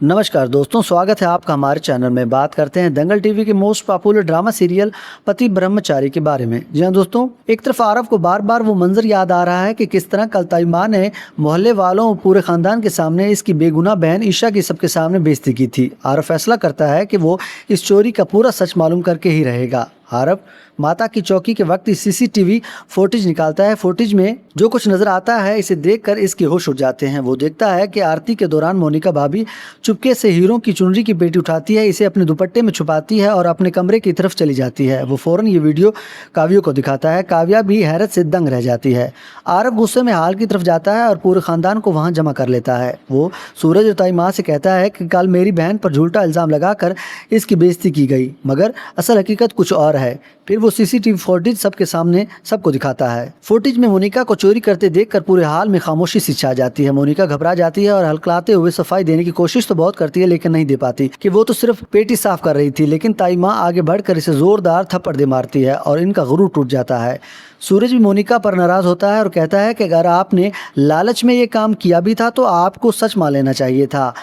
नमस्कार दोस्तों, स्वागत है आपका हमारे चैनल में। बात करते हैं दंगल टीवी के मोस्ट पॉपुलर ड्रामा सीरियल पति ब्रह्मचारी के बारे में। जी हाँ दोस्तों, एक तरफ आरव को बार बार वो मंजर याद आ रहा है कि किस तरह कल ताइमा ने मोहल्ले वालों और पूरे खानदान के सामने इसकी बेगुनाह बहन ईशा की सबके सामने बेइज्जती की थी। आरव फैसला करता है कि वो इस चोरी का पूरा सच मालूम करके ही रहेगा। आरव माता की चौकी के वक्त सीसीटीवी फुटेज निकालता है। फुटेज में जो कुछ नजर आता है इसे देखकर इसके होश उड़ जाते हैं। वो देखता है कि आरती के दौरान मोनिका भाभी चुपके से हीरो की चुनरी की पेटी उठाती है, इसे अपने दुपट्टे में छुपाती है और अपने कमरे की तरफ चली जाती है। वो फौरन ये वीडियो काव्या को दिखाता है। काव्या भी हैरत से दंग रह जाती है। आरव गुस्से में हाल की तरफ जाता है और पूरे खानदान को वहां जमा कर लेता है। वो सूरज और ताई माँ से कहता है कि कल मेरी बहन पर झूठा इल्जाम लगाकर इसकी बेइज्जती की गई, मगर असल हकीकत कुछ और है। फिर वो सीसीटीवी फुटेज सबके सामने सबको दिखाता है। फुटेज में मोनिका को चोरी करते देखकर पूरे हाल में खामोशी सी छा जाती है। मोनिका घबरा जाती है और हल्कलाते हुए सफाई देने की कोशिश तो बहुत करती है लेकिन नहीं दे पाती कि वो तो सिर्फ पेटी साफ कर रही थी। लेकिन ताई माँ आगे बढ़कर इसे जोरदार थप्पड़ दे मारती है और इनका गुरूर टूट जाता है। सूरज भी मोनिका पर नाराज होता है और कहता है कि अगर आपने लालच में ये काम किया भी था तो आपको सच मान लेना चाहिए था।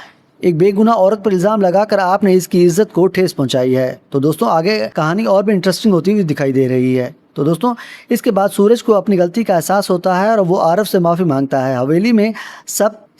एक बेगुनाह औरत पर इल्ज़ाम लगाकर आपने इसकी इज्जत को ठेस पहुंचाई है। तो दोस्तों, आगे कहानी और भी इंटरेस्टिंग होती हुई दिखाई दे रही है। तो दोस्तों, इसके बाद सूरज को अपनी गलती का एहसास होता है और वो आरव से माफ़ी मांगता है। हवेली में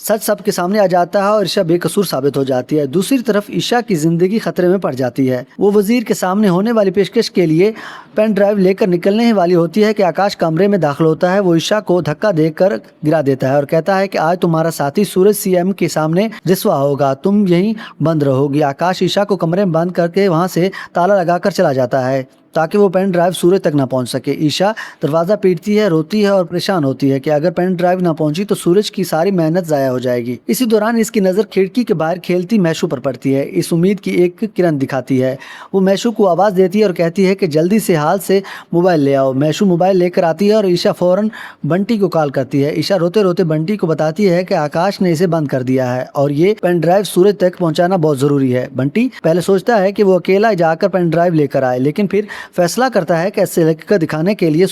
सच सबके सामने आ जाता है और ईशा बेकसूर साबित हो जाती है। दूसरी तरफ ईशा की जिंदगी खतरे में पड़ जाती है। वो वजीर के सामने होने वाली पेशकश के लिए पेन ड्राइव लेकर निकलने ही वाली होती है कि आकाश कमरे में दाखिल होता है। वो ईशा को धक्का देकर गिरा देता है और कहता है कि आज तुम्हारा साथी सूरज सीएम के सामने रिस्वा होगा, तुम यहीं बंद रहोगी। आकाश ईशा को कमरे में बंद करके वहां से ताला लगाकर चला जाता है ताकि वो पेन ड्राइव सूरज तक ना पहुंच सके। ईशा दरवाज़ा पीटती है, रोती है और परेशान होती है कि अगर पेन ड्राइव ना पहुंची तो सूरज की सारी मेहनत ज़ाया हो जाएगी। इसी दौरान इसकी नज़र खिड़की के बाहर खेलती मैशू पर पड़ती है। इस उम्मीद की एक किरण दिखाती है। वो मैशू को आवाज़ देती है और कहती है कि जल्दी से हाल से मोबाइल ले आओ। मैशू मोबाइल लेकर आती है और ईशा फ़ौरन बंटी को कॉल करती है। ईशा रोते रोते बंटी को बताती है कि आकाश ने इसे बंद कर दिया है और ये पेन ड्राइव सूरज तक पहुँचाना बहुत ज़रूरी है। बंटी पहले सोचता है कि वो अकेला जाकर पेन ड्राइव लेकर आए, लेकिन फिर फैसला करता है कि असल हकीकत दिखाने के लिए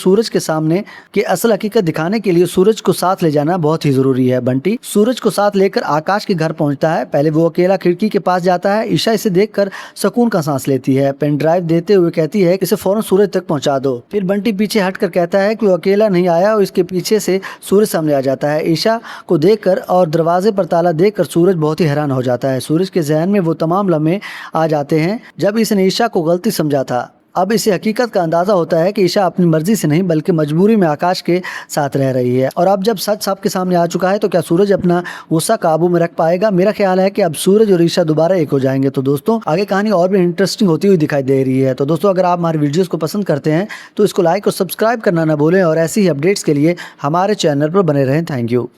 सूरज को साथ ले जाना बहुत ही जरूरी है। बंटी सूरज को साथ लेकर आकाश के घर पहुंचता है। पहले वो अकेला खिड़की के पास जाता है। ईशा इसे देखकर सुकून का सांस लेती है। पेन ड्राइव देते हुए कहती है कि इसे फौरन सूरज तक पहुंचा दो। फिर बंटी पीछे हटकर कहता है कि वो अकेला नहीं आया और इसके पीछे से सूरज सामने आ जाता है। ईशा को देखकर और दरवाजे पर ताला देखकर सूरज बहुत ही हैरान हो जाता है। सूरज के जहन में वो तमाम लम्हे आ जाते हैं जब इसने ईशा को गलती समझा था। अब इसे हकीकत का अंदाजा होता है कि ईशा अपनी मर्जी से नहीं बल्कि मजबूरी में आकाश के साथ रह रही है। और अब जब सच सबके सामने आ चुका है तो क्या सूरज अपना गुस्सा काबू में रख पाएगा? मेरा ख्याल है कि अब सूरज और ईशा दोबारा एक हो जाएंगे। तो दोस्तों, आगे कहानी और भी इंटरेस्टिंग होती हुई दिखाई दे रही है। तो दोस्तों, अगर आप हमारे वीडियोस को पसंद करते हैं तो इसको लाइक और सब्सक्राइब करना ना भूलें और ऐसी ही अपडेट्स के लिए हमारे चैनल पर बने रहें। Thank you.